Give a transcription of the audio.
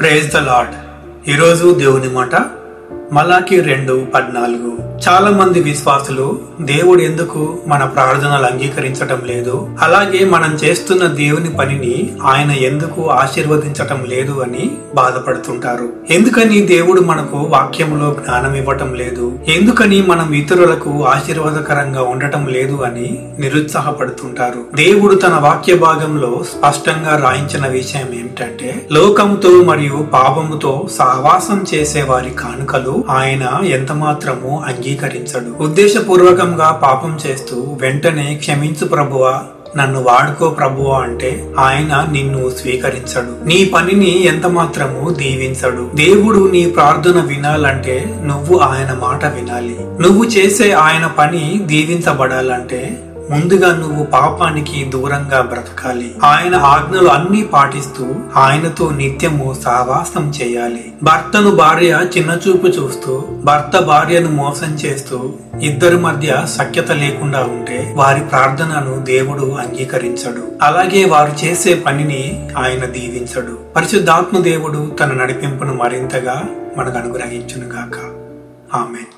Praise the lord. ఈరోజు దేవుని మాట మలాకి 2:14. చాలా మంది విశ్వాసులు దేవుడు ఎందుకు మన ప్రార్థనలు అంగీకరించటం లేదు, అలాగే మనం చేస్తున్న దేవుని పనిని ఆయన ఎందుకు ఆశీర్వదించటం లేదు అని బాధపడుతుంటారు. ఎందుకని దేవుడు మనకు వాక్యంలో జ్ఞానం ఇవ్వటం లేదు, ఎందుకని మనం ఇతరులకు ఆశీర్వాదకరంగా ఉండటం లేదు అని నిరుత్సాహపడుతుంటారు. దేవుడు తన వాక్య భాగంలో స్పష్టంగా రాయించిన విషయం ఏమిటంటే, లోకంతో మరియు పాపముతో సహవాసం చేసే వారి కానుకలు ఆయన ఎంత మాత్రము అంగీకరించడు. ఉద్దేశపూర్వకంగా పాపం చేస్తూ వెంటనే క్షమించు ప్రభువా, నన్ను వాడుకో ప్రభువా అంటే ఆయన నిన్ను స్వీకరించడు. నీ పనిని ఎంత మాత్రము దీవించడు. దేవుడు నీ ప్రార్థన వినాలంటే నువ్వు ఆయన మాట వినాలి. నువ్వు చేసే ఆయన పని దీవించబడాలంటే ముందుగా నువ్వు పాపానికి దూరంగా బ్రతకాలి. ఆయన ఆజ్ఞలు అన్ని పాటిస్తూ ఆయనతో నిత్యము సహవాసం చేయాలి. భర్తను భార్య చిన్నచూపు చూస్తూ, భర్త భార్యను మోసం చేస్తూ ఇద్దరి మధ్య సఖ్యత లేకుండా ఉంటే వారి ప్రార్థనను దేవుడు అంగీకరించడు. అలాగే వారు చేసే పనిని ఆయన దీవించడు. పరిశుద్ధాత్మ దేవుడు తన నడిపింపును మరింతగా మనకు అనుగ్రహించును గాక. ఆమేన్.